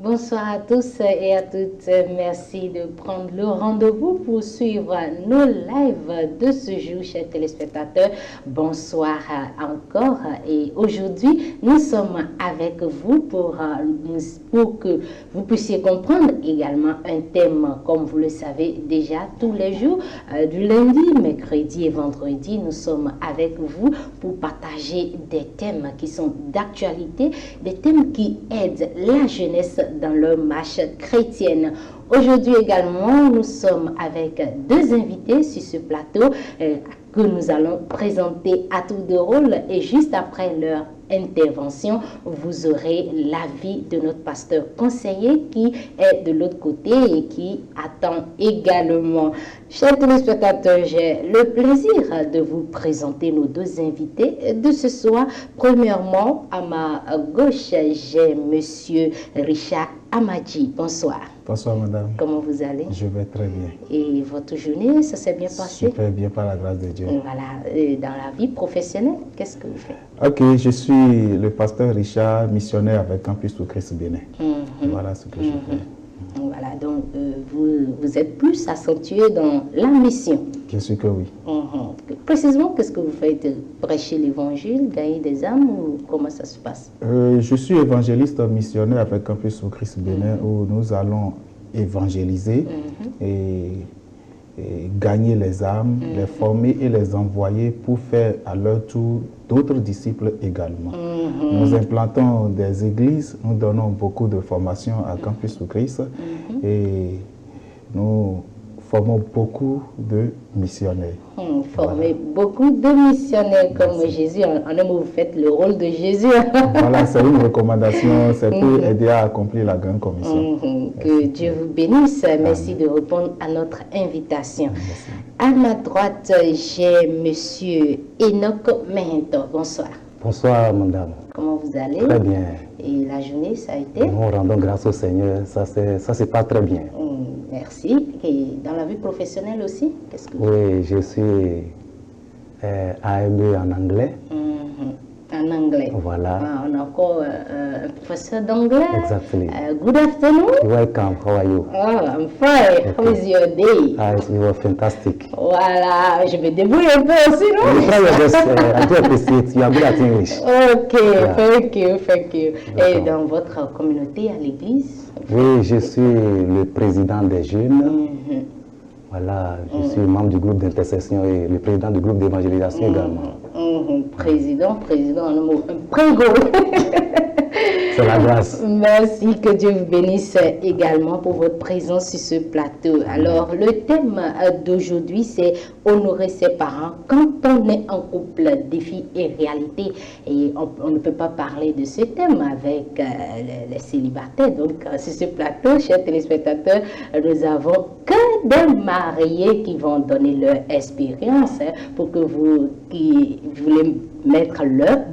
Bonsoir à tous et à toutes. Merci de prendre le rendez-vous pour suivre nos lives de ce jour, chers téléspectateurs. Bonsoir encore. Et aujourd'hui, nous sommes avec vous pour que vous puissiez comprendre également un thème, comme vous le savez déjà, tous les jours, du lundi, mercredi et vendredi. Nous sommes avec vous pour partager des thèmes qui sont d'actualité, des thèmes qui aident la jeunesse dans leur marche chrétienne. Aujourd'hui également, nous sommes avec deux invités sur ce plateau que nous allons présenter à tour de rôle et juste après leur intervention, vous aurez l'avis de notre pasteur conseiller qui est de l'autre côté et qui attend également. Chers téléspectateurs, j'ai le plaisir de vous présenter nos deux invités de ce soir. Premièrement, à ma gauche, j'ai monsieur Richard Amadji. Bonsoir. Bonsoir madame. Comment vous allez? Je vais très bien. Et votre journée, ça s'est bien passé? Super bien par la grâce de Dieu. Voilà. Et dans la vie professionnelle, qu'est-ce que vous faites? Ok, je suis le pasteur Richard, missionnaire avec Campus pour Christ Bénin. Voilà ce que je fais. Voilà, donc vous êtes plus accentué dans la mission. Bien sûr que oui. Précisément, qu'est-ce que vous faites? Prêcher l'évangile, gagner des âmes ou comment ça se passe? Je suis évangéliste missionnaire avec Campus pour Christ Bénin où nous allons évangéliser et gagner les âmes, les former et les envoyer pour faire à leur tour d'autres disciples également. Nous implantons des églises, nous donnons beaucoup de formations à Campus pour Christ et nous formons beaucoup de missionnaires. Former beaucoup de missionnaires comme Jésus. En un mot, vous faites le rôle de Jésus. Voilà, c'est une recommandation, c'est pour aider à accomplir la grande commission. Que Dieu vous bénisse. Merci de répondre à notre invitation. Merci. À ma droite, j'ai monsieur Enoch Mento. Bonsoir. Bonsoir, madame. Comment vous allez? Très bien. Et la journée, ça a été? Nous rendons grâce au Seigneur. Ça c'est pas très bien. Merci. Et dans la vie professionnelle aussi, qu'est-ce que vous faites? Oui, je suis AME en anglais. En anglais. Voilà. On a encore un professeur d'anglais. Exactly. Good afternoon. Welcome. How are you? Oh, I'm fine. How is your day? You are fantastic. Voilà, je vais débrouiller un peu aussi, non? You try your best. I do appreciate. You are good at English. Ok, Yeah. thank you. Et dans votre communauté à l'église? Oui, je suis le président des jeunes. Voilà, je suis membre du groupe d'intercession et le président du groupe d'évangélisation également. Président, un mot, un prégo. C'est la grâce. Merci, que Dieu vous bénisse également pour votre présence sur ce plateau. Alors, le thème d'aujourd'hui, c'est honorer ses parents quand on est en couple, défi et réalité. Et on ne peut pas parler de ce thème avec les célibataires. Donc, sur ce plateau, chers téléspectateurs, nous avons que des mariés qui vont donner leur expérience pour que vous qui voulez mettre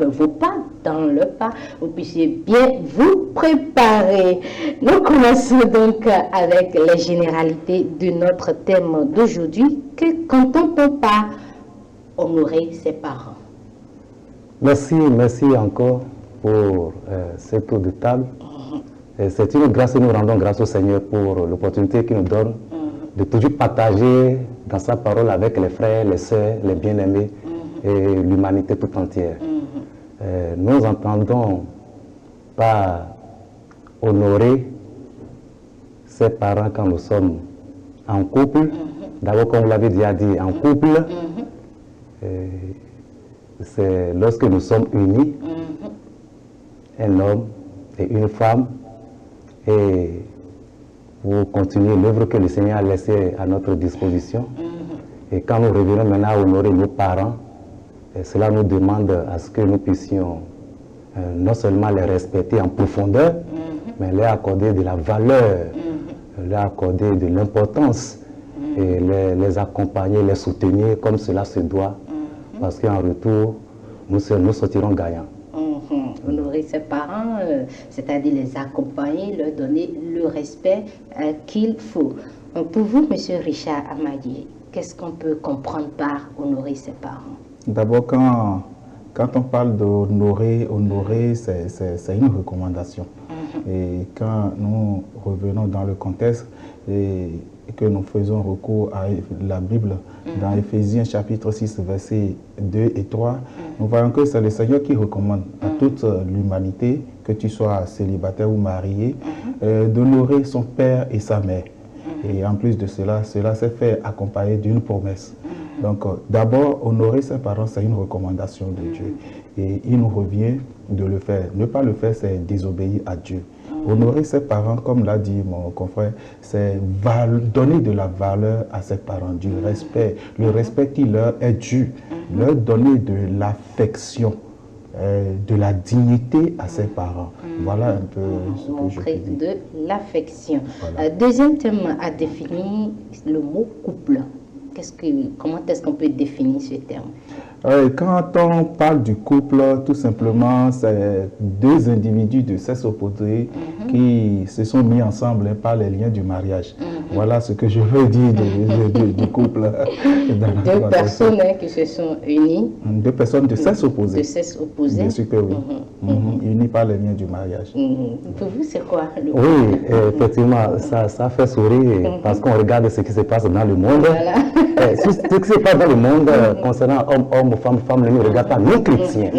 vos pas dans le pas, vous puissiez bien vous préparer. Nous commençons donc avec les généralités de notre thème d'aujourd'hui, que quand on ne peut pas honorer ses parents. Merci encore pour ce tour de table. C'est une grâce et nous rendons grâce au Seigneur pour l'opportunité qu'il nous donne de toujours partager dans sa parole avec les frères, les sœurs, les bien-aimés et l'humanité tout entière. Nous entendons par honorer ses parents quand nous sommes en couple. D'abord, comme vous l'avez déjà dit, en couple, c'est lorsque nous sommes unis, un homme et une femme, et pour continuer l'œuvre que le Seigneur a laissée à notre disposition. Et quand nous revenons maintenant à honorer nos parents, cela nous demande à ce que nous puissions non seulement les respecter en profondeur, mais leur accorder de la valeur, leur accorder de l'importance, et les accompagner, les soutenir comme cela se doit, parce qu'en retour, nous sortirons gagnants. Honorer ses parents, c'est-à-dire les accompagner, leur donner le respect qu'il faut. Pour vous, M. Richard Amadji, qu'est-ce qu'on peut comprendre par honorer ses parents? D'abord, quand on parle d'honorer, c'est une recommandation. Et quand nous revenons dans le contexte et que nous faisons recours à la Bible, dans Éphésiens chapitre 6, versets 2 et 3, nous voyons que c'est le Seigneur qui recommande à toute l'humanité, que tu sois célibataire ou marié, d'honorer son père et sa mère. Et en plus de cela, cela s'est fait accompagner d'une promesse. Donc d'abord, honorer ses parents, c'est une recommandation de Dieu. Et il nous revient de le faire. Ne pas le faire, c'est désobéir à Dieu. Honorer ses parents, comme l'a dit mon confrère, c'est donner de la valeur à ses parents, du respect. Le respect qui leur est dû. Leur donner de l'affection, de la dignité à ses parents. Voilà un peu ce que je peux dire. De l'affection. Voilà. Deuxième thème à définir, le mot couple. Comment est-ce qu'on peut définir ce terme? Quand on parle du couple, tout simplement, c'est deux individus de sexe opposé qui se sont mis ensemble par les liens du mariage. Voilà ce que je veux dire du couple. Deux personnes qui se sont unies. Deux personnes de sexe opposé. De sexe opposé. Bien sûr que oui. Unies par les liens du mariage. Pour vous, c'est quoi le couple? Oui, effectivement, ça fait sourire parce qu'on regarde ce qui se passe dans le monde. Voilà. Ce qui se passe dans le monde concernant homme, femme, ne nous regarde pas, nous chrétiens.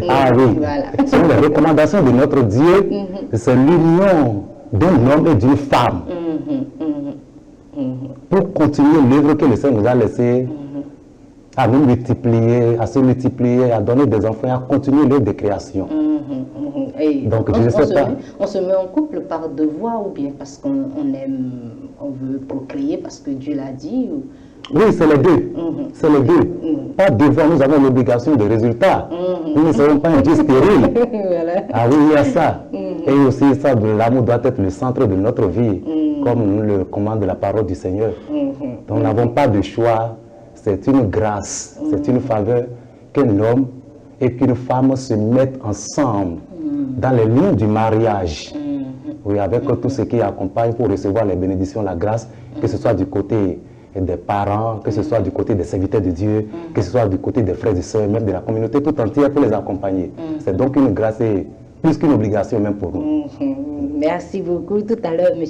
Ah oui, Voilà. selon les recommandations de notre Dieu, c'est l'union d'un homme et d'une femme pour continuer l'œuvre que le Seigneur nous a laissée à nous multiplier, à se multiplier, à donner des enfants, à continuer l'œuvre de création. Et Donc, je ne sais pas. On se met en couple par devoir ou bien parce qu'on aime, on veut procréer parce que Dieu l'a dit ou... Oui, c'est les deux. C'est les deux. Pas devoir, nous avons l'obligation de résultat. Nous ne serons pas un Dieu stérile. Voilà. Ah oui, il y a ça. Et aussi ça, l'amour doit être le centre de notre vie, comme nous le commande la parole du Seigneur. Donc nous n'avons pas de choix. C'est une grâce, c'est une faveur qu'un homme et qu'une femme se mettent ensemble dans les lignes du mariage. Oui, avec tout ce qui accompagne pour recevoir les bénédictions, la grâce, que ce soit du côté des parents, que ce soit du côté des serviteurs de Dieu, que ce soit du côté des frères et sœurs, même de la communauté tout entière pour les accompagner. C'est donc une grâce et plus qu'une obligation même pour nous. Merci beaucoup. Tout à l'heure, M.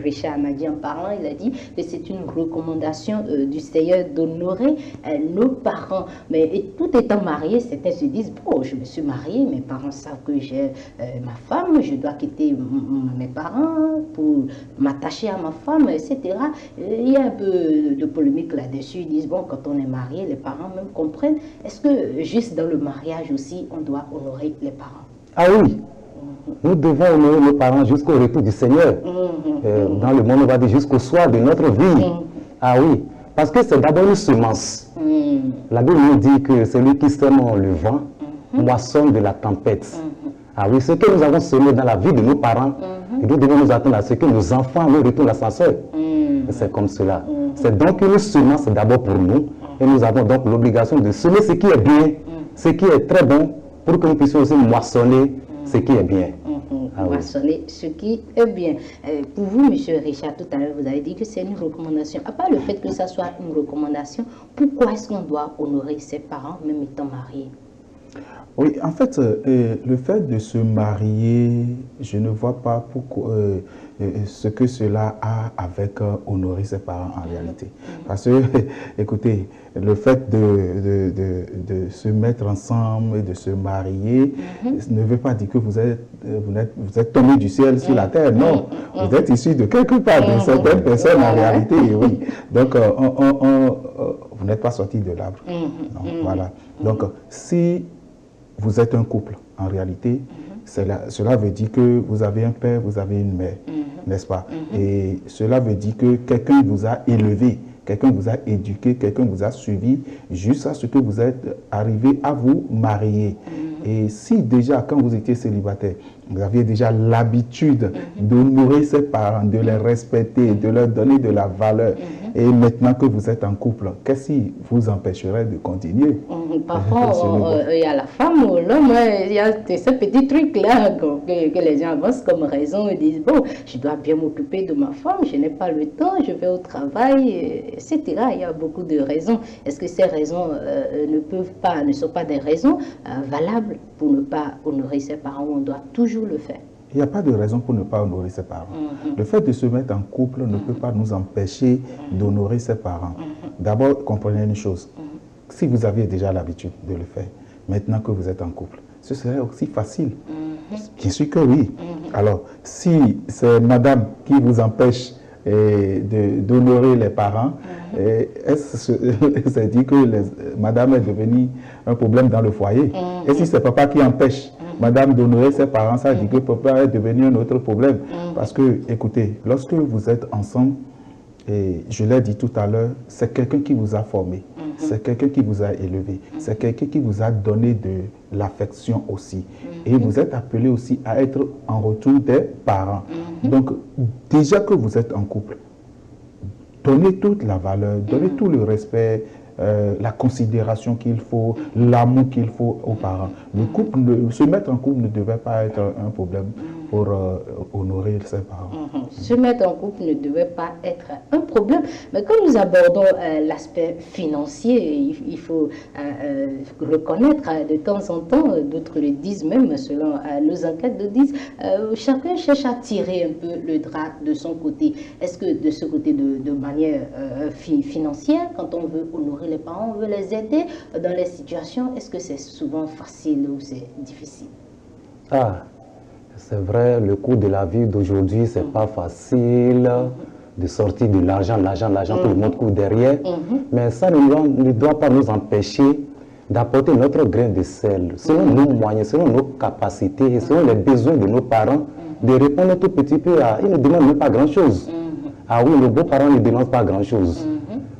Richard m'a dit en parlant, il a dit que c'est une recommandation du Seigneur d'honorer nos parents. Mais tout étant marié, certains se disent, bon, je me suis marié, mes parents savent que j'ai ma femme, je dois quitter mes parents pour m'attacher à ma femme, etc. Il y a un peu de polémique là-dessus. Ils disent, bon, quand on est marié, les parents même comprennent. Est-ce que juste dans le mariage aussi, on doit honorer les parents? Ah oui, nous devons honorer nos parents jusqu'au retour du Seigneur. Dans le monde, on va dire jusqu'au soir de notre vie. Ah oui, parce que c'est d'abord une semence. La Bible nous dit que celui qui sème le vent moissonne de la tempête. Ah oui, ce que nous avons semé dans la vie de nos parents, et nous devons nous attendre à ce que nos enfants nous retournent l'ascenseur. C'est comme cela. C'est donc une semence d'abord pour nous, et nous avons donc l'obligation de semer ce qui est bien, ce qui est très bon, pour que nous puissions aussi moissonner ce qui est bien. Moissonner ce qui est bien. Pour vous, M. Richard, tout à l'heure, vous avez dit que c'est une recommandation. À part le fait que ça soit une recommandation, pourquoi est-ce qu'on doit honorer ses parents, même étant mariés? Oui, en fait, le fait de se marier, je ne vois pas pourquoi, ce que cela a avec honorer ses parents en réalité. Parce que, écoutez, le fait de se mettre ensemble et de se marier ne veut pas dire que vous êtes tombé du ciel sur la terre. Non, vous êtes issu de quelque part, de certaines personnes en réalité. Oui. Donc, vous n'êtes pas sorti de l'arbre. Voilà. Donc, si vous êtes un couple, en réalité, cela veut dire que vous avez un père, vous avez une mère, n'est-ce pas? Et cela veut dire que quelqu'un vous a élevé, quelqu'un vous a éduqué, quelqu'un vous a suivi jusqu'à ce que vous êtes arrivé à vous marier. Et si déjà, quand vous étiez célibataire, vous aviez déjà l'habitude d'honorer ses parents, de les respecter, de leur donner de la valeur, et maintenant que vous êtes en couple, qu'est-ce qui vous empêcherait de continuer? Parfois, il y a la femme ou l'homme, il y a ce petit truc-là que les gens avancent comme raison. Ils disent, bon, je dois bien m'occuper de ma femme, je n'ai pas le temps, je vais au travail, etc. Il y a beaucoup de raisons. Est-ce que ces raisons ne sont pas des raisons valables pour ne pas honorer ses parents? On doit toujours le faire. il n'y a pas de raison pour ne pas honorer ses parents. Le fait de se mettre en couple ne peut pas nous empêcher d'honorer ses parents. D'abord, comprenez une chose. Si vous aviez déjà l'habitude de le faire, maintenant que vous êtes en couple, ce serait aussi facile. Bien sûr que oui. Alors, si c'est madame qui vous empêche d'honorer les parents, c'est dit que madame est devenue un problème dans le foyer. Et si c'est papa qui empêche madame d'honorer ses parents, ça dit que papa est devenu un autre problème. Parce que, écoutez, lorsque vous êtes ensemble, et je l'ai dit tout à l'heure, c'est quelqu'un qui vous a formé, c'est quelqu'un qui vous a élevé, c'est quelqu'un qui vous a donné de l'affection aussi. Et vous êtes appelé aussi à être en retour des parents. Donc, déjà que vous êtes en couple, donnez toute la valeur, donnez tout le respect, la considération qu'il faut, l'amour qu'il faut aux parents. Se mettre en couple ne devait pas être un problème pour honorer ses parents. Se mettre en couple ne devait pas être un problème. Mais quand nous abordons l'aspect financier, il faut reconnaître de temps en temps, d'autres le disent même, selon nos enquêtes le disent, chacun cherche à tirer un peu le drap de son côté. Est-ce que de ce côté, de manière financière, quand on veut honorer les parents, on veut les aider dans les situations, est-ce que c'est souvent facile ou c'est difficile? C'est vrai, le coût de la vie d'aujourd'hui, c'est pas facile de sortir de l'argent, tout le monde court derrière. Mais ça ne doit pas nous empêcher d'apporter notre grain de sel, selon nos moyens, selon nos capacités, selon les besoins de nos parents, de répondre un tout petit peu à... Ils ne demandent même pas grand-chose. Ah oui, nos beaux-parents ne demandent pas grand-chose.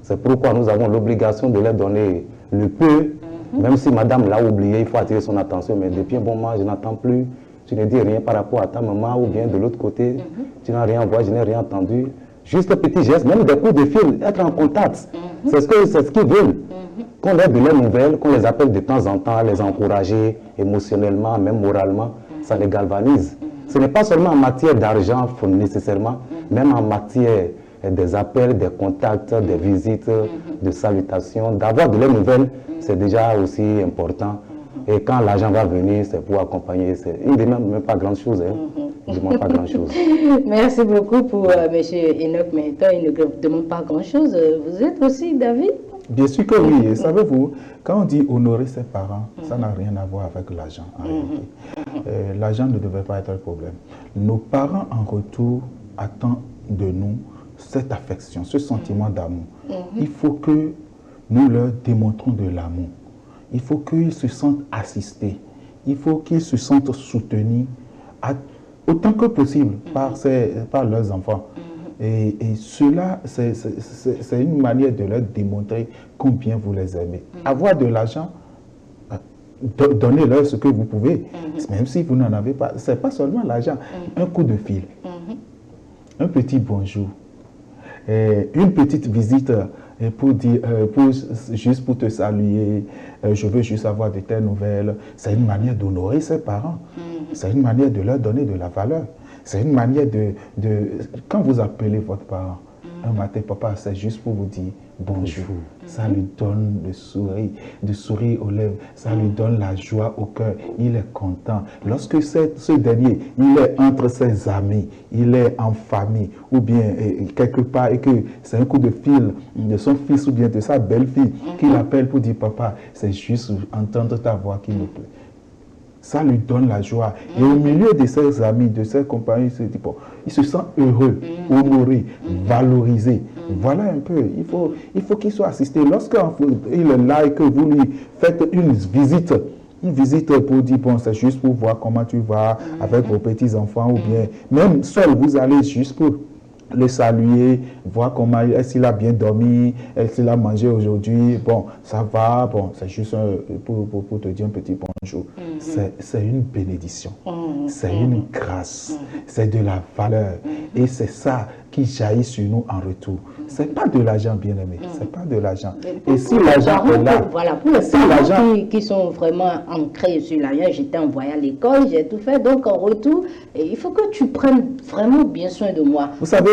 C'est pourquoi nous avons l'obligation de leur donner le peu, même si madame l'a oublié, il faut attirer son attention. Mais depuis un bon moment, je n'entends plus. Tu ne dis rien par rapport à ta maman ou bien de l'autre côté, tu n'as rien envoyé, je n'ai rien entendu. Juste un petit geste, même des coups de fil, être en contact. C'est ce qu'ils veulent. Qu'on leur donne des nouvelles, qu'on les appelle de temps en temps, les encourager émotionnellement, même moralement, ça les galvanise. Ce n'est pas seulement en matière d'argent nécessairement, même en matière des appels, des contacts, des visites, de salutations. D'avoir de leurs nouvelles, c'est déjà aussi important. Et quand l'argent va venir, c'est pour accompagner. Il ne demande même pas grand-chose. Il ne demande pas grand-chose. Merci beaucoup pour M. Enoch Mentor. Il ne demande pas grand-chose. Vous êtes aussi, David? Bien sûr que oui. Et savez-vous, quand on dit honorer ses parents, ça n'a rien à voir avec l'argent. L'argent ne devait pas être un problème. Nos parents, en retour, attendent de nous cette affection, ce sentiment d'amour. Il faut que nous leur démontrons de l'amour. Il faut qu'ils se sentent assistés. Il faut qu'ils se sentent soutenus autant que possible par leurs enfants. Et cela, c'est une manière de leur démontrer combien vous les aimez. Avoir de l'argent, donnez-leur ce que vous pouvez. Même si vous n'en avez pas, ce n'est pas seulement l'argent. Un coup de fil, un petit bonjour, une petite visite pour dire, juste pour te saluer, je veux juste avoir de tes nouvelles. C'est une manière d'honorer ses parents. C'est une manière de leur donner de la valeur. C'est une manière quand vous appelez votre parent, un matin, papa, c'est juste pour vous dire bonjour. Ça lui donne le sourire aux lèvres. Ça lui donne la joie au cœur. Il est content. Lorsque ce dernier, il est entre ses amis, il est en famille, ou bien quelque part, et que c'est un coup de fil de son fils ou bien de sa belle-fille qui l'appelle pour dire papa, c'est juste entendre ta voix qui me plaît. Ça lui donne la joie. Et au milieu de ses amis, de ses compagnons, il se sent heureux, honoré, valorisé. Voilà un peu. Il faut qu'il soit assisté. Lorsqu'il est là et que vous lui faites une visite pour dire, bon, c'est juste pour voir comment tu vas avec vos petits-enfants, ou bien même seul, vous allez juste pour le saluer, voir comment est-ce qu'il a bien dormi, est-ce qu'il a mangé aujourd'hui, bon, ça va, bon, c'est juste pour te dire un petit bonjour. C'est une bénédiction, c'est une grâce, c'est de la valeur, et c'est ça qui jaillit sur nous en retour. C'est pas de l'argent, bien aimé, c'est pas de l'argent. Et si l'argent est là, voilà, pour les parents qui sont vraiment ancrés sur l'argent, j'étais envoyé à l'école, j'ai tout fait, donc en retour, il faut que tu prennes vraiment bien soin de moi. Vous savez,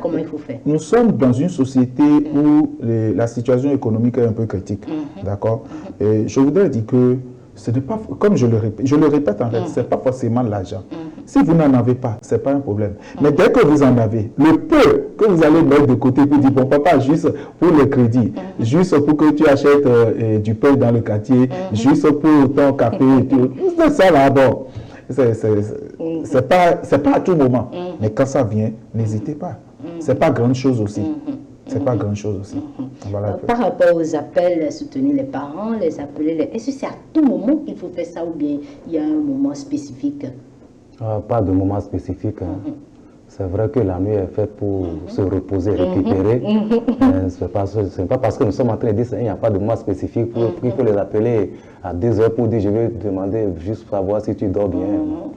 comment il faut faire. Nous sommes dans une société où la situation économique est un peu critique, d'accord? Et je voudrais dire que ce n'est pas, comme je le répète en fait, ce n'est pas forcément l'argent. Si vous n'en avez pas, ce n'est pas un problème. Mais dès que vous en avez, le peu que vous allez mettre de côté pour dire, bon papa, juste pour le crédit, juste pour que tu achètes du pain dans le quartier, juste pour ton café, c'est ça là, bon. C'est pas à tout moment. Mais quand ça vient, n'hésitez pas. C'est pas grande chose aussi. C'est pas grand chose aussi. Voilà. Par rapport aux appels, soutenir les parents, les appeler, est-ce que c'est à tout moment qu'il faut faire ça ou bien il y a un moment spécifique? Pas de moment spécifique. Hein. C'est vrai que la nuit est faite pour se reposer, récupérer. Ce n'est pas parce que nous sommes en train de dire qu'il n'y a pas de moment spécifique pour qu'il faut les appeler à 2 heures pour dire je vais demander juste pour savoir si tu dors bien.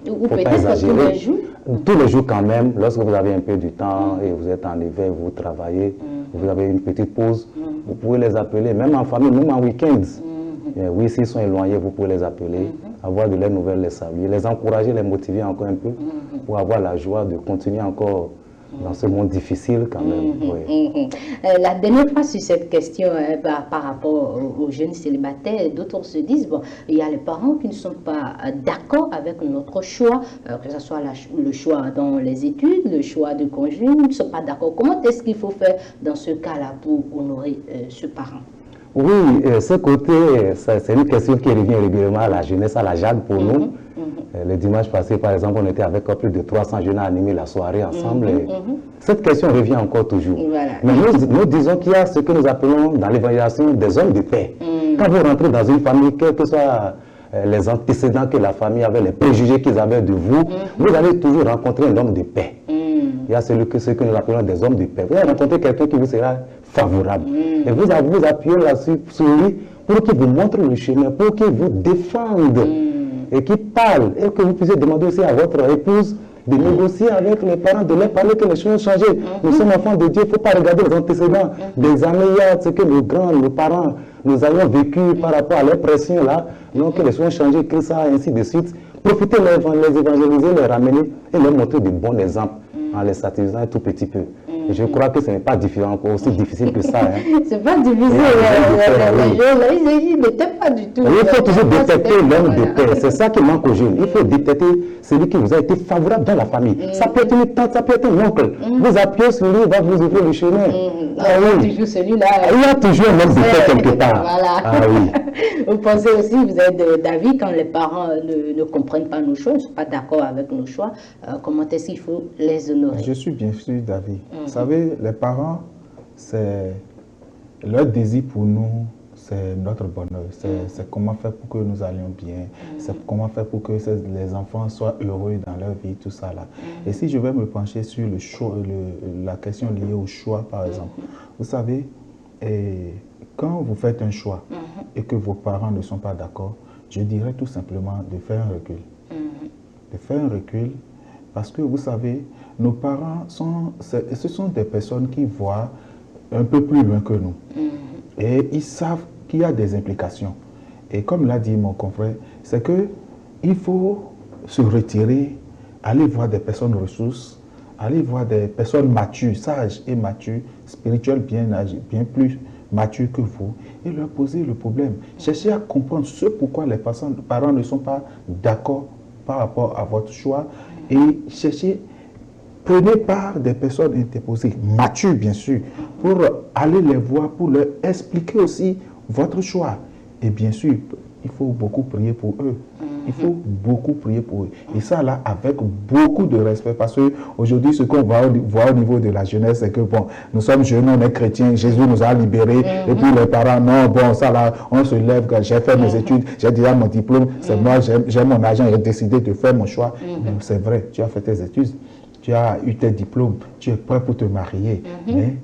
Ou peut-être tous les jours? Tous les jours quand même, lorsque vous avez un peu du temps et vous êtes en hiver, vous travaillez, vous avez une petite pause, vous pouvez les appeler, même en famille, même en week-end. Oui, s'ils sont éloignés, vous pouvez les appeler, avoir de leurs nouvelles, les saluer, les encourager, les motiver encore un peu pour avoir la joie de continuer encore dans ce monde difficile quand même. Oui. La dernière fois sur cette question par rapport aux jeunes célibataires, d'autres se disent, bon, il y a les parents qui ne sont pas d'accord avec notre choix, que ce soit le choix dans les études, le choix de conjoint, ils ne sont pas d'accord. Comment est-ce qu'il faut faire dans ce cas-là pour honorer ce parent? Oui, ce côté, c'est une question qui revient régulièrement à la jeunesse, à la JAD pour nous. Le dimanche passé, par exemple, on était avec plus de 300 jeunes à animer la soirée ensemble. Cette question revient encore toujours. Voilà. Mais nous disons qu'il y a ce que nous appelons dans l'évaluation des hommes de paix. Quand vous rentrez dans une famille, quels que soient les antécédents que la famille avait, les préjugés qu'ils avaient de vous, vous allez toujours rencontrer un homme de paix. Il y a ce que nous appelons des hommes de paix. Vous allez rencontrer quelqu'un qui vous sera favorable. Et vous appuyez là-dessus sur lui pour qu'il vous montre le chemin, pour qu'il vous défende et qu'il parle. Et que vous puissiez demander aussi à votre épouse de négocier avec les parents, de leur parler que les choses ont changé. Nous sommes enfants de Dieu, il ne faut pas regarder les antécédents des années, ce que nos parents, nous avons vécu par rapport à leur pression là, donc que les choses ont changé, que ça, ainsi de suite. Profitez de les évangéliser, les ramener et leur montrer de bons exemples en les satisfaisant un tout petit peu. Je crois que ce n'est pas différent, aussi difficile que ça. Hein. C'est pas difficile. Ils n'étaient pas du tout. Il faut toujours détecter l'homme de paix. C'est ça qui manque aux jeunes. Il faut détecter celui qui vous a été favorable dans la famille. Ça peut être une tante, ça peut être un oncle. Vous appuyez sur lui, il va vous ouvrir le chemin. Toujours celui-là. Il y a toujours un homme de paix quelque part. Voilà. Ah, oui. Vous pensez aussi, vous êtes d'avis, quand les parents ne comprennent pas nos choix, ne sont pas d'accord avec nos choix, comment est-ce qu'il faut les honorer? Je suis bien sûr d'avis. Vous savez, les parents, c'est leur désir pour nous, c'est notre bonheur. C'est comment faire pour que nous allions bien. C'est comment faire pour que les enfants soient heureux dans leur vie, tout ça là. Et si je vais me pencher sur le choix, la question liée au choix, par exemple, vous savez, quand vous faites un choix et que vos parents ne sont pas d'accord, je dirais tout simplement de faire un recul. De faire un recul parce que vous savez, nos parents ce sont des personnes qui voient un peu plus loin que nous. Et ils savent qu'il y a des implications. Et comme l'a dit mon confrère, c'est qu'il faut se retirer, aller voir des personnes ressources, aller voir des personnes matures, sages et matures, spirituelles bien plus matures que vous, et leur poser le problème. Cherchez à comprendre ce pourquoi les parents ne sont pas d'accord par rapport à votre choix et cherchez. Prenez part des personnes interposées, matures bien sûr, pour aller les voir, pour leur expliquer aussi votre choix. Et bien sûr, il faut beaucoup prier pour eux. Il faut beaucoup prier pour eux. Et ça là, avec beaucoup de respect, parce qu'aujourd'hui, ce qu'on va voir au niveau de la jeunesse, c'est que bon, nous sommes jeunes, on est chrétiens, Jésus nous a libérés, et puis les parents, non, bon, ça là, on se lève, j'ai fait mes études, j'ai déjà mon diplôme, c'est moi, j'ai mon argent, j'ai décidé de faire mon choix. C'est vrai, tu as fait tes études. Tu as eu tes diplômes, tu es prêt pour te marier, mais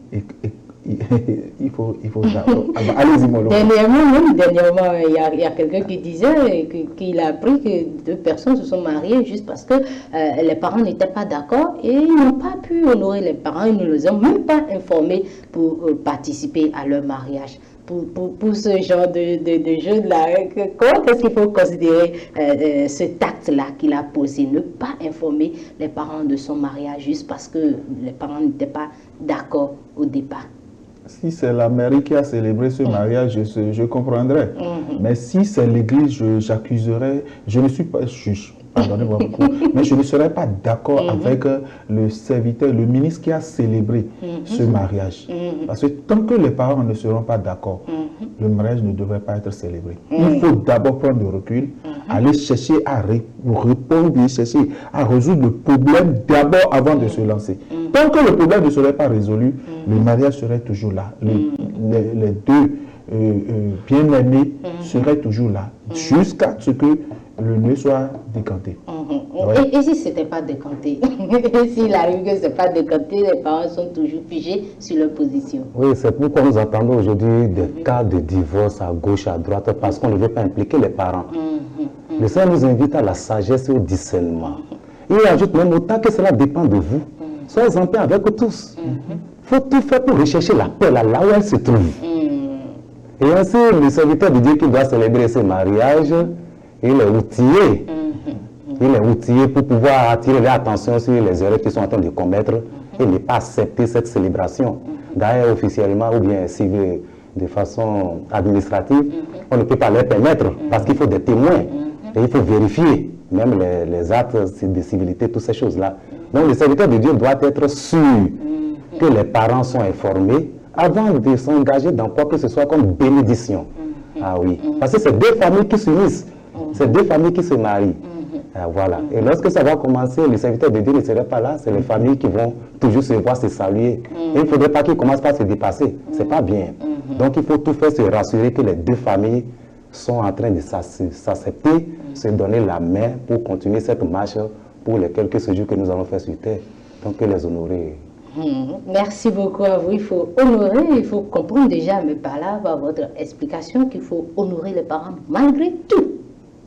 il faut allez-y, Molo. Dernièrement, il y a quelqu'un qui disait qu'il a appris que 2 personnes se sont mariées juste parce que les parents n'étaient pas d'accord et ils n'ont pas pu honorer les parents, ils ne les ont même pas informés pour participer à leur mariage. Pour ce genre de jeu-là, comment est-ce qu'il faut considérer cet acte-là qu'il a posé, ne pas informer les parents de son mariage juste parce que les parents n'étaient pas d'accord au départ? Si c'est la mairie qui a célébré ce mariage, je comprendrais. Mais si c'est l'église, j'accuserais, je ne suis pas juge, pardonnez-moi beaucoup, mais je ne serais pas d'accord avec le serviteur, le ministre qui a célébré ce mariage. Parce que tant que les parents ne seront pas d'accord, le mariage ne devrait pas être célébré. Il faut d'abord prendre du recul, aller chercher à répondre, chercher à résoudre le problème d'abord avant de se lancer. Tant que le problème ne serait pas résolu, le mariage serait toujours là. Les deux bien-aimés seraient toujours là, jusqu'à ce que le nœud soit décanté. Ouais. Et si ce n'était pas décanté? S'il arrive que ce n'est pas décanté, les parents sont toujours figés sur leur position. Oui, c'est pourquoi nous entendons aujourd'hui des cas de divorce à gauche, à droite, parce qu'on ne veut pas impliquer les parents. Le Seigneur nous invite à la sagesse et au discernement. Il ajoute même autant que cela dépend de vous. Soyez en paix avec tous. Il faut tout faire pour rechercher la paix là où elle se trouve. Et ainsi, le serviteur de Dieu qui doit célébrer ce mariage, il est outillé. Il est outillé pour pouvoir attirer l'attention sur les erreurs qu'ils sont en train de commettre et ne pas accepter cette célébration. D'ailleurs, officiellement ou bien civil, de façon administrative, on ne peut pas les permettre parce qu'il faut des témoins et il faut vérifier même les actes de civilité, toutes ces choses-là. Donc, le serviteur de Dieu doit être sûr que les parents sont informés avant de s'engager dans quoi que ce soit comme bénédiction. Ah oui, parce que c'est deux familles qui s'unissent, c'est deux familles qui se marient. Voilà. Et lorsque ça va commencer, le serviteur de Dieu ne serait pas là, c'est les familles qui vont toujours se voir, se saluer. Et il ne faudrait pas qu'ils commencent par se dépasser. Ce n'est pas bien. Donc il faut tout faire, se rassurer que les deux familles sont en train de s'accepter, se donner la main pour continuer cette marche pour les quelques séjours que nous allons faire sur terre. Donc que les honorer. Merci beaucoup à vous. Il faut honorer, il faut comprendre déjà, mais par là, par votre explication, qu'il faut honorer les parents malgré tout.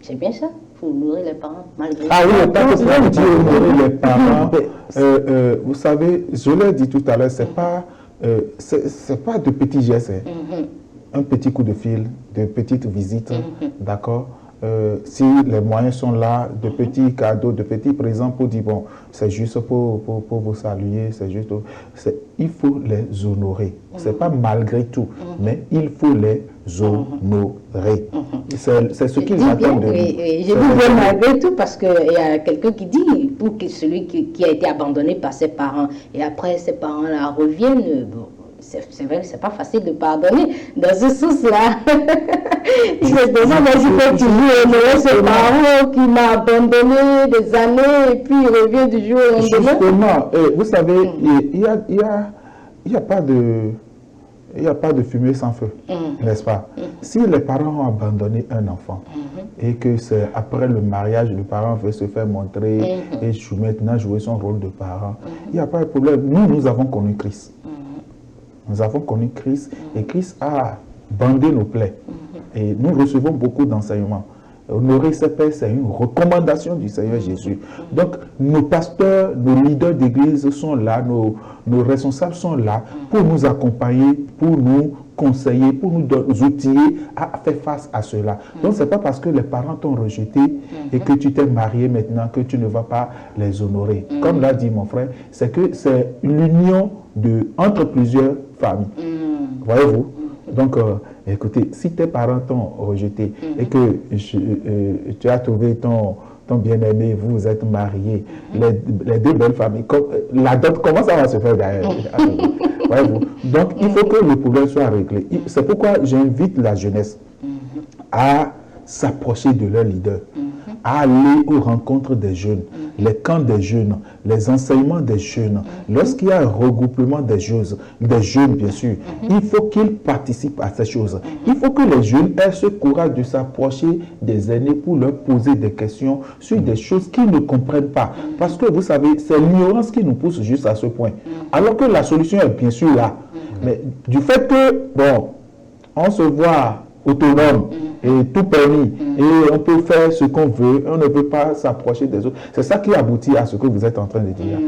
C'est bien ça? Il faut honorer les parents malgré tout. Ah oui, tant que cela dit honorer les parents, vous savez, je l'ai dit tout à l'heure, c'est pas de petits gestes. Un petit coup de fil, de petites visites, d'accord? Si les moyens sont là, de petits cadeaux, de petits présents pour dire, bon, c'est juste pour vous saluer, c'est juste... Il faut les honorer. C'est pas malgré tout, mais il faut les honorer. C'est ce qu'ils attendent de nous. Oui, je dis bien malgré tout parce qu'il y a quelqu'un qui dit, pour que celui qui a été abandonné par ses parents, et après ses parents-là reviennent, bon, c'est vrai que c'est pas facile de pardonner dans ce sens-là. Justement, moi je peux toujours honorer ce parent qui m'a abandonné des années et puis il revient du jour au lendemain. Justement, vous savez, il n'y a pas de fumée sans feu, n'est-ce pas? Si les parents ont abandonné un enfant et que c'est après le mariage, le parent veut se faire montrer et maintenant jouer son rôle de parent, il n'y a pas de problème. Nous avons connu Christ. Nous avons connu Christ et Christ a bandé nos plaies. Et nous recevons beaucoup d'enseignements. Honorer ses pères, c'est une recommandation du Seigneur Jésus. Donc, nos pasteurs, nos leaders d'église sont là, nos responsables sont là pour nous accompagner, pour nous conseiller, pour nous outiller à faire face à cela. Donc, ce n'est pas parce que les parents t'ont rejeté et que tu t'es marié maintenant que tu ne vas pas les honorer. Comme l'a dit mon frère, c'est que c'est l'union entre plusieurs familles. Voyez-vous? Donc, écoutez, si tes parents t'ont rejeté et que tu as trouvé ton bien-aimé, vous êtes mariés, les deux belles familles, la dot, comment ça va se faire derrière? Voyez-vous? Donc, il faut que le problème soit réglé. C'est pourquoi j'invite la jeunesse à s'approcher de leur leader, à aller aux rencontres des jeunes, les camps des jeunes, les enseignements des jeunes. Lorsqu'il y a un regroupement des jeunes bien sûr, il faut qu'ils participent à ces choses. Il faut que les jeunes aient ce courage de s'approcher des aînés pour leur poser des questions sur des choses qu'ils ne comprennent pas. Parce que vous savez, c'est l'ignorance qui nous pousse juste à ce point. Alors que la solution est bien sûr là. Mais du fait que, bon, on se voit autonome et tout permis et on peut faire ce qu'on veut, on ne peut pas s'approcher des autres. C'est ça qui aboutit à ce que vous êtes en train de dire.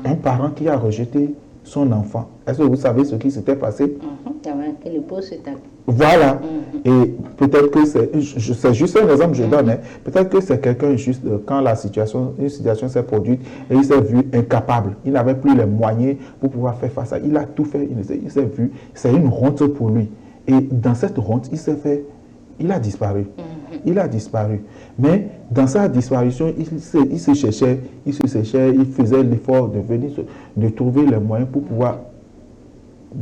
Un parent qui a rejeté son enfant. Est-ce que vous savez ce qui s'était passé? Il y avait un qui lui pose cet acte. Voilà. Et peut-être que c'est juste un exemple que je donne. Hein. Peut-être que c'est quelqu'un juste quand une situation s'est produite et il s'est vu incapable. Il n'avait plus les moyens pour pouvoir faire face à. Il a tout fait. Il s'est vu. C'est une honte pour lui. Et dans cette honte, il a disparu. Il a disparu. Mais dans sa disparition, il se cherchait, il faisait l'effort de trouver les moyens pour pouvoir,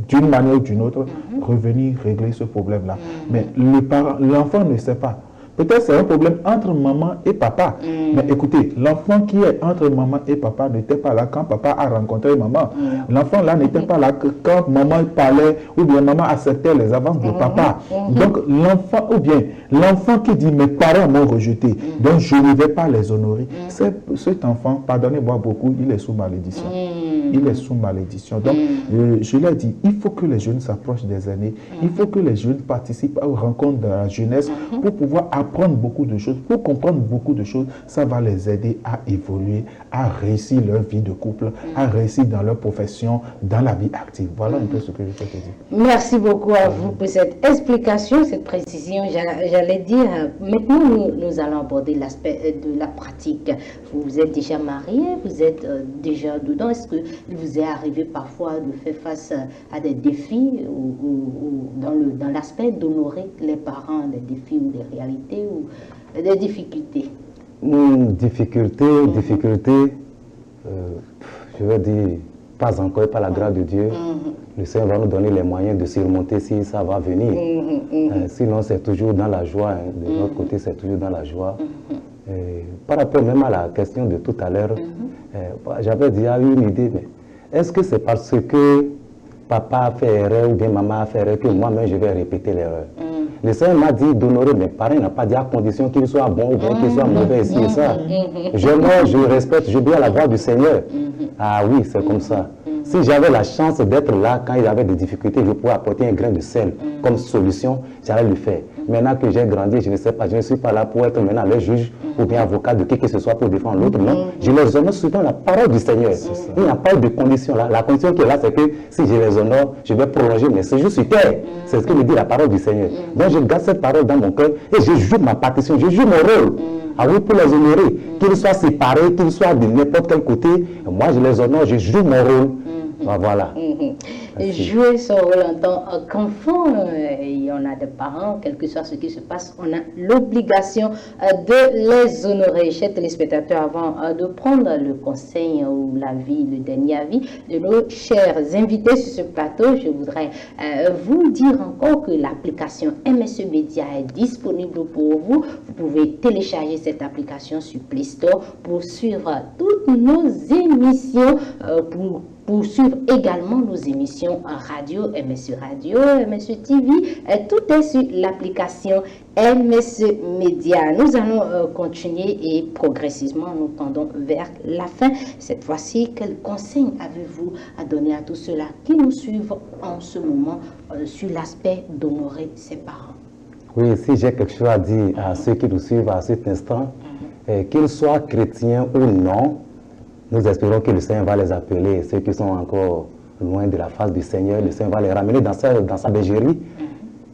d'une manière ou d'une autre, revenir régler ce problème-là. Mais l'enfant ne sait pas. Peut-être c'est un problème entre maman et papa. Mais écoutez, l'enfant qui est entre maman et papa n'était pas là quand papa a rencontré maman. L'enfant là n'était pas là quand maman parlait ou bien maman acceptait les avances de papa. Donc l'enfant qui dit mes parents m'ont rejeté, donc je ne vais pas les honorer. Cet enfant, pardonnez-moi beaucoup, il est sous malédiction. Il est sous malédiction. Donc je l'ai dit, il faut que les jeunes s'approchent des aînés. Il faut que les jeunes participent aux rencontres de la jeunesse pour pouvoir apprendre beaucoup de choses, pour comprendre beaucoup de choses. Ça va les aider à évoluer, à réussir leur vie de couple, à réussir dans leur profession, dans la vie active. Voilà un peu ce que je peux te dire. Merci beaucoup à vous pour cette explication, cette précision. J'allais dire, maintenant nous allons aborder l'aspect de la pratique. Vous êtes déjà marié, vous êtes déjà dedans. Est-ce que il vous est arrivé parfois de faire face à des défis ou dans l'aspect d'honorer les parents, des défis ou des réalités ou des difficultés? Difficulté, je vais dire, pas encore, pas la grâce de Dieu. Le Seigneur va nous donner les moyens de surmonter si ça va venir. Sinon, c'est toujours dans la joie. Hein. De notre côté, c'est toujours dans la joie. Par rapport même à la question de tout à l'heure, j'avais déjà eu une idée, mais est-ce que c'est parce que papa a fait erreur ou bien maman a fait erreur que moi-même je vais répéter l'erreur? Le Seigneur m'a dit d'honorer mes parents, il n'a pas dit à condition qu'ils soient bons ou bien qu'ils soient mauvais ici et ça. Je respecte, je dis à la voix du Seigneur. Ah oui, c'est comme ça. Si j'avais la chance d'être là quand il avait des difficultés, je pouvais apporter un grain de sel comme solution, j'allais le faire. Maintenant que j'ai grandi, je ne sais pas, je ne suis pas là pour être maintenant le juge ou bien avocat de qui que ce soit pour défendre l'autre. Non, je les honore suivant la parole du Seigneur. Il n'y a pas de condition là. La condition qui est là, c'est que si je les honore, je vais prolonger mes séjours sur terre. C'est ce que me dit la parole du Seigneur. Donc je garde cette parole dans mon cœur et je joue ma partition, je joue mon rôle. Ah oui, pour les honorer, qu'ils soient séparés, qu'ils soient de n'importe quel côté, moi je les honore, je joue mon rôle. Ben voilà. Jouer son rôle en tant qu'enfant, et on a des parents, quel que soit ce qui se passe, on a l'obligation de les honorer. Chers téléspectateurs, avant de prendre le conseil ou l'avis, le dernier avis de nos chers invités sur ce plateau, je voudrais vous dire encore que l'application MSE Média est disponible pour vous. Vous pouvez télécharger cette application sur Play Store pour suivre toutes nos émissions, pour suivre également nos émissions en radio, MSE Radio, MSE TV, tout est sur l'application MSE Média. Nous allons continuer et progressivement nous tendons vers la fin. Cette fois-ci, quel conseil avez-vous à donner à tous ceux-là qui nous suivent en ce moment sur l'aspect d'honorer ses parents? Oui, si j'ai quelque chose à dire à ceux qui nous suivent à cet instant, qu'ils soient chrétiens ou non, nous espérons que le Seigneur va les appeler, ceux qui sont encore loin de la face du Seigneur, le Seigneur va les ramener dans sa bergerie,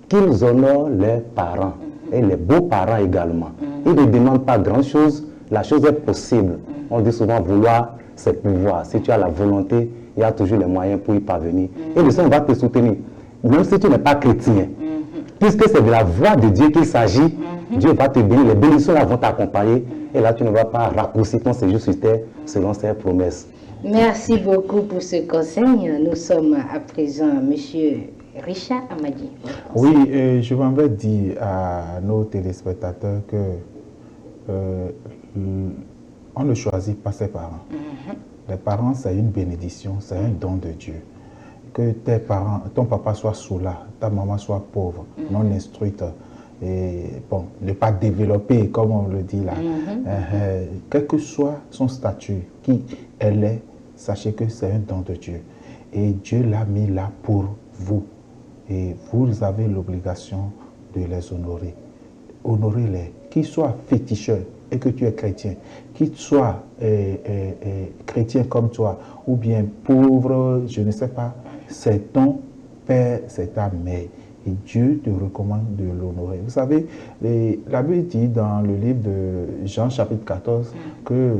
qu'ils honorent leurs parents et les beaux-parents également. Ils ne demandent pas grand-chose, la chose est possible. On dit souvent vouloir, c'est pouvoir. Si tu as la volonté, il y a toujours les moyens pour y parvenir. Et le Seigneur va te soutenir, même si tu n'es pas chrétien. Puisque c'est de la voix de Dieu qu'il s'agit, Dieu va te bénir, les bénédictions là vont t'accompagner. Et là, tu ne vas pas raccourcir ton séjour sur terre selon ses promesses. Merci beaucoup pour ce conseil. Nous sommes à présent, monsieur Richard Amadi. Oui, je m'en dire à nos téléspectateurs que on ne choisit pas ses parents. Les parents, c'est une bénédiction, c'est un don de Dieu. Que tes parents, ton papa soit sourd-là, ta maman soit pauvre, non instruite, et bon, ne pas développer comme on le dit là. Quel que soit son statut, qui elle est, sachez que c'est un don de Dieu. Et Dieu l'a mis là pour vous. Et vous avez l'obligation de les honorer. Honorez-les. Qu'ils soient féticheurs et que tu es chrétien, qu'ils soient chrétiens comme toi, ou bien pauvres, je ne sais pas, c'est ton père, c'est ta mère. Et Dieu te recommande de l'honorer. Vous savez, la Bible dit dans le livre de Jean chapitre 14 que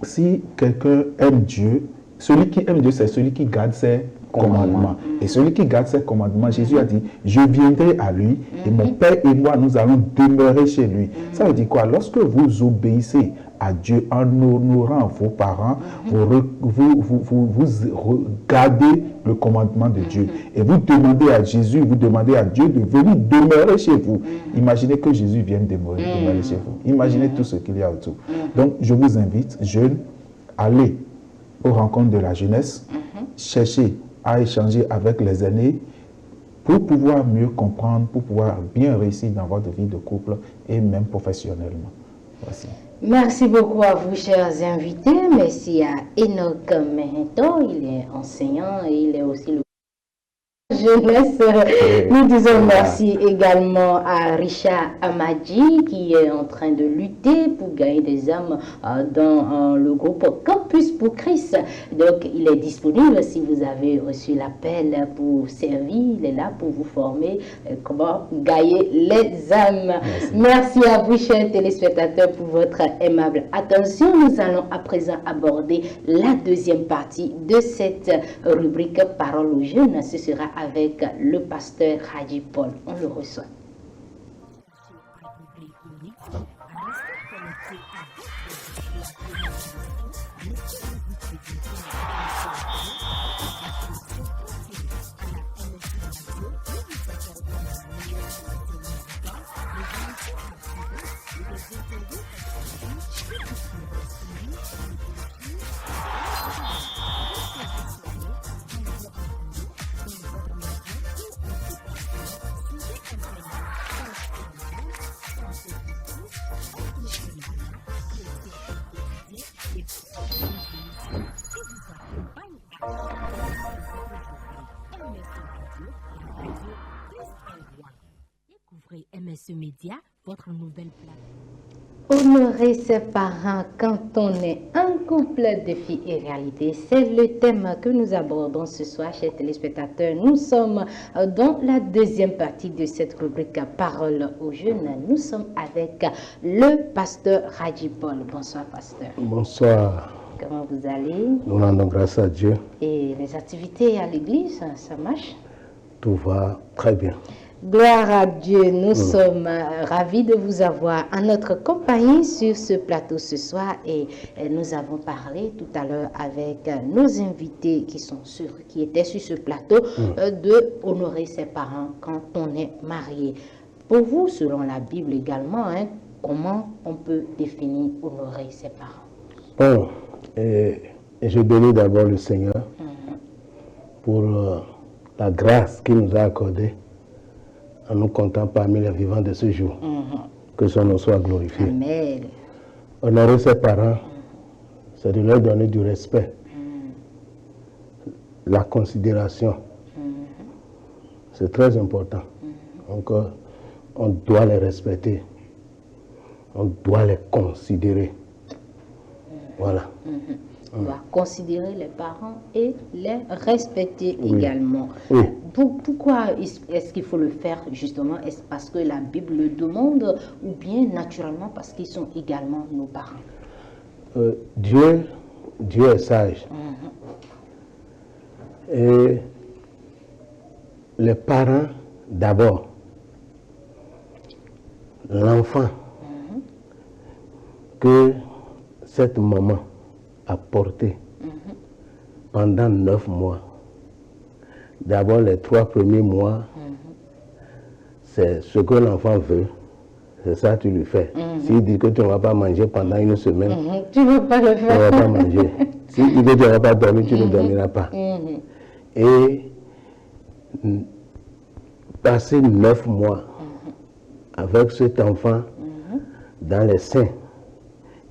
si quelqu'un aime Dieu, celui qui aime Dieu, c'est celui qui garde ses commandements. Et celui qui garde ses commandements, Jésus a dit, je viendrai à lui et mon Père et moi, nous allons demeurer chez lui. Ça veut dire quoi? Lorsque vous obéissez à Dieu en honorant vos parents, vous regardez le commandement de Dieu. Et vous demandez à Jésus, vous demandez à Dieu de venir demeurer chez vous. Imaginez que Jésus vienne demeurer chez vous. Imaginez tout ce qu'il y a autour. Donc, je vous invite, jeunes, allez aux rencontres de la jeunesse, cherchez à échanger avec les aînés pour pouvoir mieux comprendre, pour pouvoir bien réussir dans votre vie de couple et même professionnellement. Voici. Merci beaucoup à vous, chers invités. Merci à Enoch Mehento, il est enseignant et il est aussi le jeunesse. Nous disons merci également à Richard Amadji qui est en train de lutter pour gagner des âmes dans le groupe Campus pour Christ. Donc il est disponible si vous avez reçu l'appel pour servir. Il est là pour vous former comment gagner les âmes. Merci à vous, chers téléspectateurs, pour votre aimable attention. Nous allons à présent aborder la deuxième partie de cette rubrique Parole aux jeunes. Ce sera avec le pasteur Hadji Paul. On le reçoit. Découvrez MSE Média, votre nouvelle plateforme. Honorer ses parents quand on est un couple, défi et réalité. C'est le thème que nous abordons ce soir, chers téléspectateurs. Nous sommes dans la deuxième partie de cette rubrique Parole aux jeunes. Nous sommes avec le pasteur Hadji Paul. Bonsoir, pasteur. Bonsoir. Comment vous allez? Nous rendons grâce à Dieu. Et les activités à l'église, ça marche? Tout va très bien. Gloire à Dieu, nous sommes ravis de vous avoir en notre compagnie sur ce plateau ce soir et nous avons parlé tout à l'heure avec nos invités qui étaient sur ce plateau de honorer ses parents quand on est marié. Pour vous, selon la Bible également, comment on peut définir honorer ses parents? Bon, et je bénis d'abord le Seigneur pour la grâce qu'il nous a accordée en nous comptant parmi les vivants de ce jour. Que son nom soit glorifié. Amen. Honorer ses parents, c'est de leur donner du respect, la considération. C'est très important. Donc, on doit les respecter. On doit les considérer. Voilà. On doit considérer les parents et les respecter également. Oui. Pourquoi est-ce qu'il faut le faire justement? Est-ce parce que la Bible le demande ou bien naturellement parce qu'ils sont également nos parents? Dieu est sage. Et les parents d'abord, l'enfant que cette maman a porté pendant 9 mois. D'abord, les 3 premiers mois, c'est ce que l'enfant veut. C'est ça que tu lui fais. S'il dit que tu ne vas pas manger pendant 1 semaine, tu ne vas pas le faire. Tu ne vas pas manger. S'il dit que tu ne vas pas dormir, tu ne dormiras pas. Et passer 9 mois avec cet enfant dans les seins,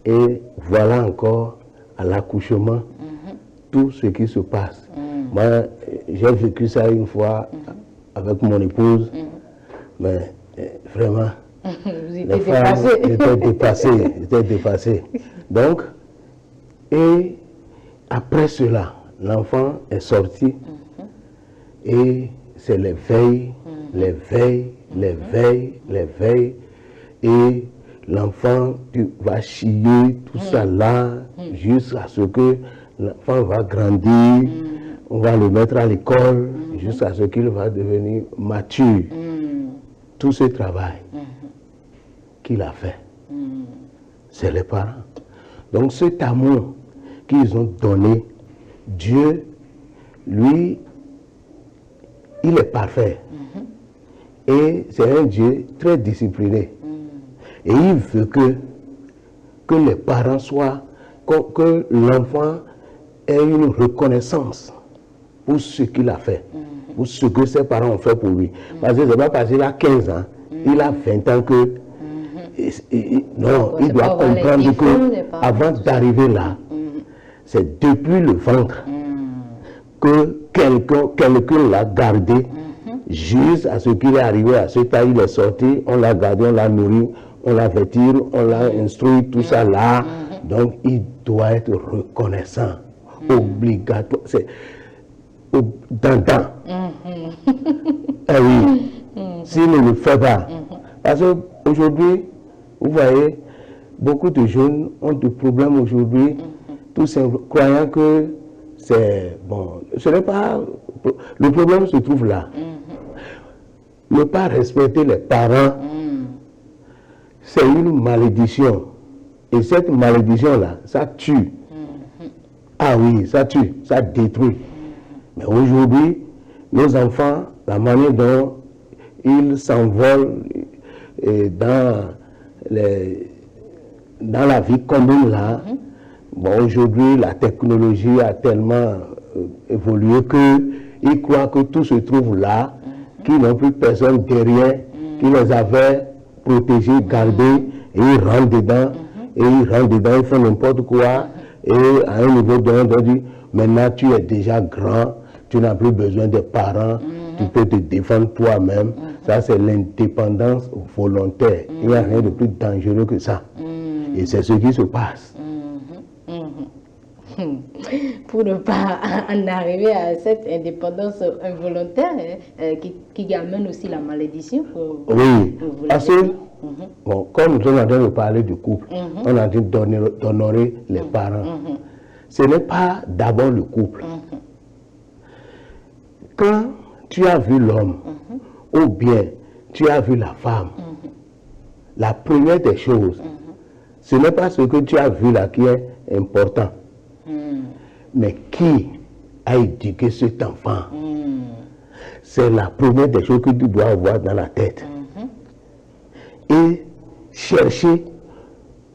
et voilà encore à l'accouchement tout ce qui se passe. Moi, j'ai vécu ça une fois avec mon épouse, mais vraiment, les femmes étaient dépassées. Donc, et après cela, l'enfant est sorti et c'est les veilles, les veilles, les veilles, les veilles. Et l'enfant, tu vas chier, tout ça là, jusqu'à ce que l'enfant va grandir. On va le mettre à l'école jusqu'à ce qu'il va devenir mature. Tout ce travail qu'il a fait, c'est les parents. Donc cet amour qu'ils ont donné, Dieu, lui, il est parfait. Et c'est un Dieu très discipliné. Et il veut que les parents soient, que l'enfant ait une reconnaissance pour ce qu'il a fait, pour ce que ses parents ont fait pour lui. Parce que ce n'est pas parce qu'il a 15 ans, il a 20 ans que... non, il doit comprendre que avant d'arriver là, c'est depuis le ventre que quelqu'un l'a gardé jusqu'à ce qu'il est arrivé à ce temps, il est sorti, on l'a gardé, on l'a nourri, on l'a vêtu, on l'a instruit, tout ça là. Donc il doit être reconnaissant, obligatoire. C'est dandan. Ah oui, s'il ne le fait pas. Parce qu'aujourd'hui, vous voyez, beaucoup de jeunes ont des problèmes aujourd'hui, tout simplement, croyant que c'est bon. Ce n'est pas. Le problème se trouve là. Ne pas respecter les parents, c'est une malédiction. Et cette malédiction-là, ça tue. Ah oui, ça tue, ça détruit. Mais aujourd'hui, nos enfants, la manière dont ils s'envolent dans la vie commune là, bon, aujourd'hui, la technologie a tellement évolué qu'ils croient que tout se trouve là, qu'ils n'ont plus personne derrière, qui les avait protégés, gardés, et ils rentrent dedans, ils font n'importe quoi, et à un niveau donné, on dit, maintenant tu es déjà grand, tu n'as plus besoin des parents, tu peux te défendre toi-même. Ça, c'est l'indépendance volontaire. Il n'y a rien de plus dangereux que ça. Et c'est ce qui se passe. Pour ne pas en arriver à cette indépendance involontaire qui amène aussi la malédiction. Oui, parce que, bon, comme nous sommes en train de parler du couple, on a dit d'honorer les parents. Ce n'est pas d'abord le couple. Quand tu as vu l'homme, ou bien tu as vu la femme, la première des choses, ce n'est pas ce que tu as vu là qui est important. Mais qui a éduqué cet enfant? C'est la première des choses que tu dois avoir dans la tête. Et chercher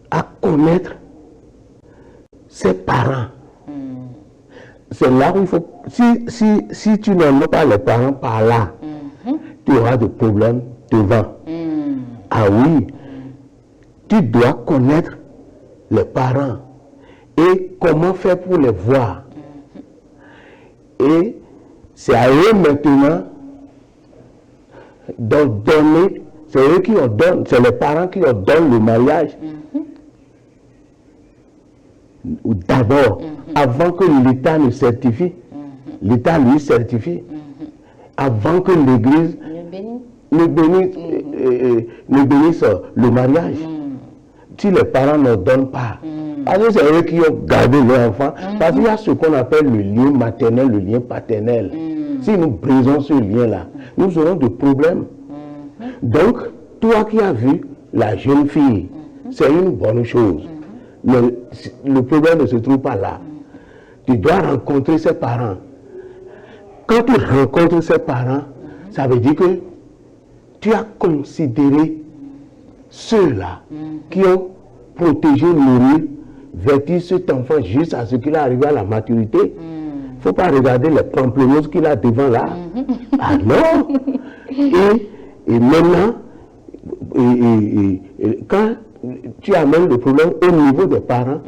à connaître ses parents. C'est là où il faut... Si tu n'aimes pas les parents par là, tu auras des problèmes devant. Ah oui, tu dois connaître les parents. Et comment faire pour les voir? Et c'est à eux maintenant d'ordonner, c'est eux qui ordonnent, c'est les parents qui ordonnent le mariage. D'abord, avant que l'État ne certifie, l'État lui certifie, avant que l'Église ne bénisse le mariage. Si les parents ne donnent pas, parce que c'est eux qui ont gardé leur enfant, parce qu'il y a ce qu'on appelle le lien maternel, le lien paternel. Si nous brisons ce lien-là, nous aurons des problèmes. Donc, toi qui as vu la jeune fille, c'est une bonne chose. Mais le problème ne se trouve pas là. Tu dois rencontrer ses parents. Quand tu rencontres ses parents, ça veut dire que tu as considéré ceux-là qui ont protégé, nourri, vêtu cet enfant jusqu'à ce qu'il est arrivé à la maturité. Il ne faut pas regarder les pamplemousses qu'il a devant là. Ah non. Et maintenant, quand tu amènes le problème au niveau des parents,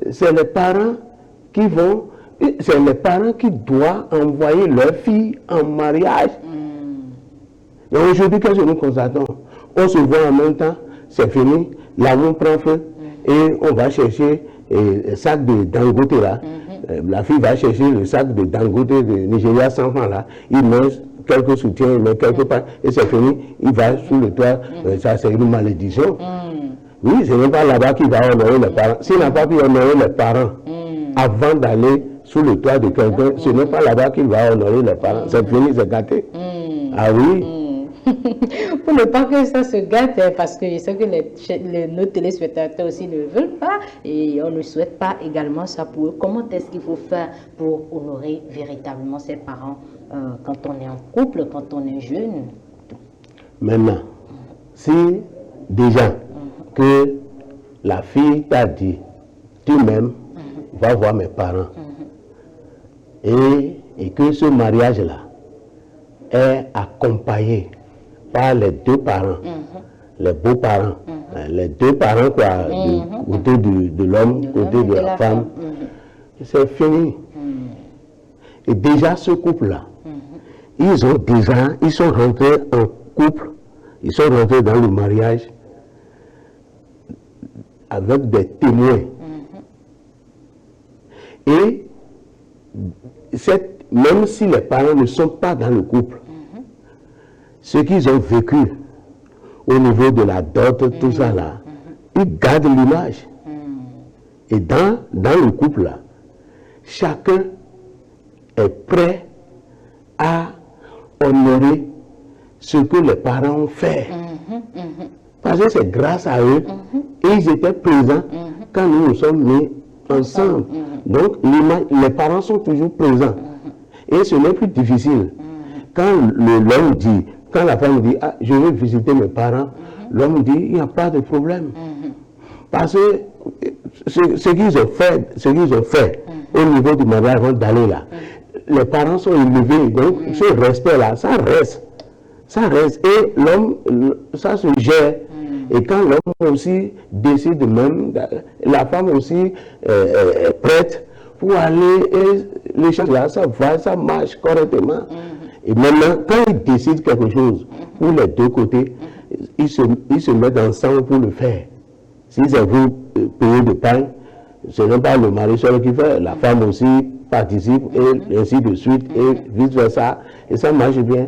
c'est les parents qui vont, c'est les parents qui doivent envoyer leur fille en mariage. Et aujourd'hui, qu'est-ce que nous constatons? On se voit en même temps, c'est fini, l'amour prend feu, et on va chercher le sac de Dangote là. La fille va chercher le sac de Dangote de Nigeria 100 francs là, il met quelques soutiens, mais quelque part, et c'est fini, il va sous le toit, ça c'est une malédiction. Oui, ce n'est pas là-bas qu'il va honorer les parents. S'il n'a pas pu honorer les parents avant d'aller sous le toit de quelqu'un, ce n'est pas là-bas qu'il va honorer les parents. C'est fini, c'est gâté. Ah oui. Pour ne pas que ça se gâte, parce que je sais que nos téléspectateurs aussi ne veulent pas et on ne souhaite pas également ça pour eux. Comment est-ce qu'il faut faire pour honorer véritablement ses parents quand on est en couple, quand on est jeune? Maintenant, si déjà que la fille t'a dit, tu m'aimes, va voir mes parents, et que ce mariage-là est accompagné par les deux parents, les beaux-parents, les deux parents quoi, côté de l'homme, côté de la femme, c'est fini. Et déjà ce couple-là, ils sont rentrés en couple, ils sont rentrés dans le mariage avec des témoins. Et même si les parents ne sont pas dans le couple, ce qu'ils ont vécu au niveau de la dot, tout ça là, ils gardent l'image. Et dans le couple là, chacun est prêt à honorer ce que les parents ont fait. Parce que c'est grâce à eux, et ils étaient présents quand nous nous sommes mis ensemble. Donc les parents sont toujours présents. Et ce n'est plus difficile. Quand l'homme dit, quand la femme dit, ah, je veux visiter mes parents, l'homme dit, il n'y a pas de problème. Parce que ce qu'ils ont fait au niveau du mariage avant d'aller là, les parents sont élevés, donc ce respect-là, ça reste. Ça reste. Et l'homme, ça se gère. Et quand l'homme aussi décide même, la femme aussi est prête pour aller, et les choses là, ça va, ça marche correctement. Et maintenant, quand ils décident quelque chose, pour les deux côtés, ils se mettent ensemble pour le faire. Si c'est vous payer de pain, ce n'est pas le mari seul qui fait, la femme aussi participe, et ainsi de suite, et vice versa, et ça marche bien.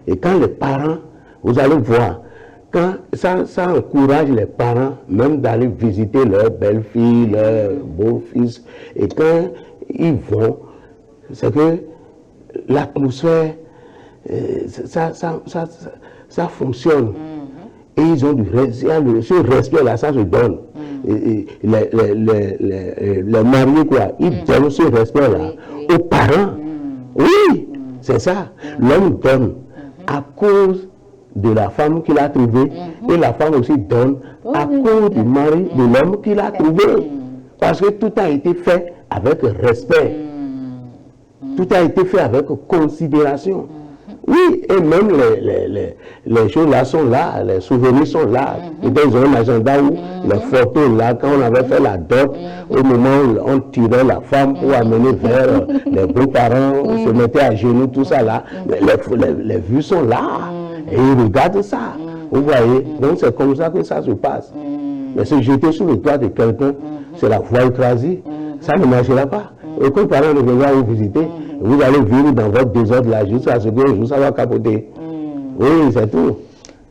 Et quand les parents, vous allez voir, quand ça encourage les parents même d'aller visiter leur belle-fille, leur beau-fils, et quand ils vont, c'est que l'atmosphère, ça fonctionne. Et ils ont ce respect-là, ça se donne. Et les mariés, quoi, ils donnent ce respect-là aux parents. Oui, c'est ça. L'homme donne à cause de la femme qu'il a trouvée, et la femme aussi donne à cause du mari de l'homme qu'il a trouvé. Parce que tout a été fait avec respect. Tout a été fait avec considération. Oui, et même les choses là sont là, les souvenirs sont là. Ils ont un agenda où les photos là, quand on avait fait la dot, au moment où on tirait la femme pour amener vers les beaux-parents, on se mettait à genoux, tout ça là, les vues sont là. Et ils regardent ça. Vous voyez, donc c'est comme ça que ça se passe. Mais se jeter sur le toit de quelqu'un, c'est la voie écrasée. Ça ne marchera pas. Aucun parent ne viendra vous visiter. Vous allez vivre dans votre désordre là jusqu'à ce que jour ça va capoter. Oui, c'est tout.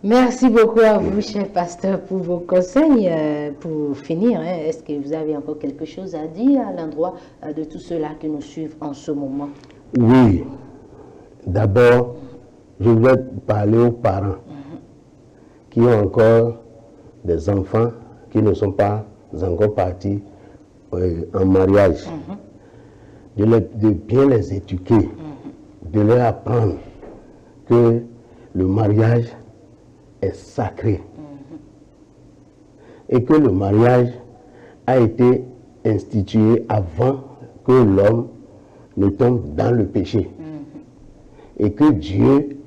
Merci beaucoup à vous, cher pasteur, pour vos conseils. Pour finir, est-ce que vous avez encore quelque chose à dire à l'endroit de tous ceux-là qui nous suivent en ce moment? Oui. D'abord, je voulais parler aux parents qui ont encore des enfants qui ne sont pas encore partis en mariage. De bien les éduquer, de leur apprendre que le mariage est sacré et que le mariage a été institué avant que l'homme ne tombe dans le péché et que Dieu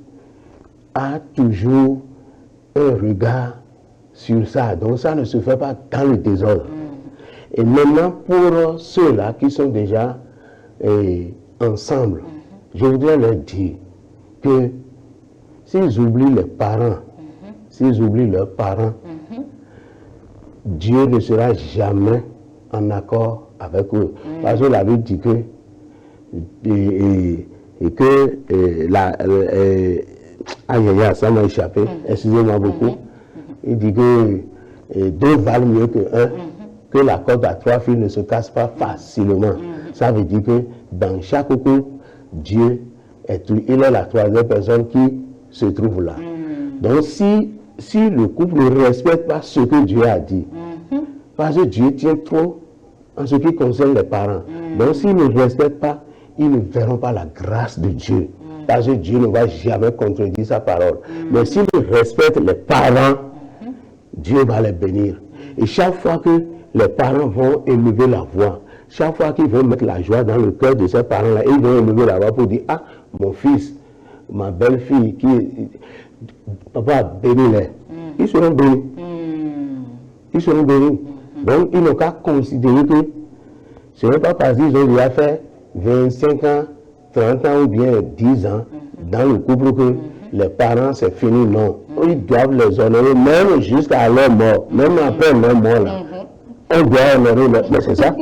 a toujours un regard sur ça. Donc ça ne se fait pas dans le désordre. Et maintenant, pour ceux-là qui sont déjà ensemble, je voudrais leur dire que s'ils oublient les parents, s'ils oublient leurs parents, Dieu ne sera jamais en accord avec eux. Parce que la Bible dit que et que ça m'a échappé, excusez-moi beaucoup. Il dit que 2 valent mieux que 1, que la corde à 3 fils ne se casse pas facilement. Ça veut dire que dans chaque couple, Dieu il est la 3e personne qui se trouve là. Donc si le couple ne respecte pas ce que Dieu a dit, parce que Dieu tient trop en ce qui concerne les parents. Donc s'ils ne respectent pas, ils ne verront pas la grâce de Dieu. Parce que Dieu ne va jamais contredire sa parole. Mais s'ils respectent les parents, Dieu va les bénir. Et chaque fois que les parents vont élever la voix, chaque fois qu'ils vont mettre la joie dans le cœur de ces parents-là, ils vont élever la voix pour dire, ah, mon fils, ma belle-fille, papa, bénis-les. Ils seront bénis. Ils seront bénis. Donc, ils n'ont qu'à considérer que ce n'est pas parce qu'ils ont déjà fait 25 ans, 30 ans ou bien 10 ans dans le couple que les parents, c'est fini. Non. Ils doivent les honorer, même jusqu'à leur mort, même après leur mort. Là. On doit honorer leur... Mais c'est ça.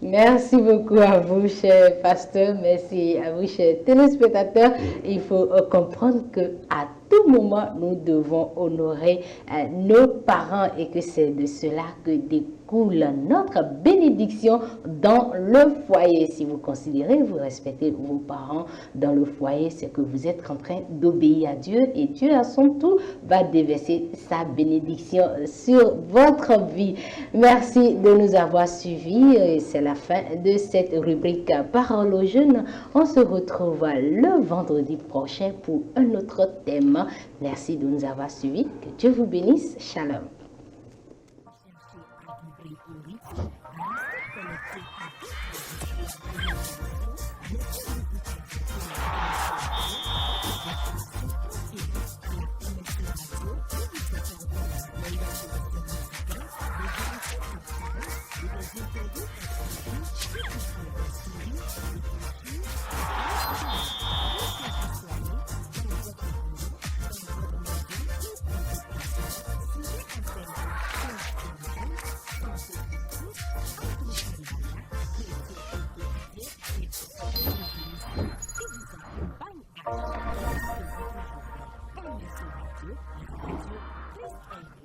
Merci beaucoup à vous, cher pasteur. Merci à vous, chers téléspectateurs. Il faut comprendre qu'à tout moment, nous devons honorer nos parents et que c'est de cela que découle notre bénédiction dans le foyer. Si vous considérez, vous respectez vos parents dans le foyer, c'est que vous êtes en train d'obéir à Dieu et Dieu à son tour va déverser sa bénédiction sur votre vie. Merci de nous avoir suivis. C'est la fin de cette rubrique Parole aux jeunes. On se retrouve le vendredi prochain pour un autre thème. Merci de nous avoir suivis. Que Dieu vous bénisse. Shalom. Please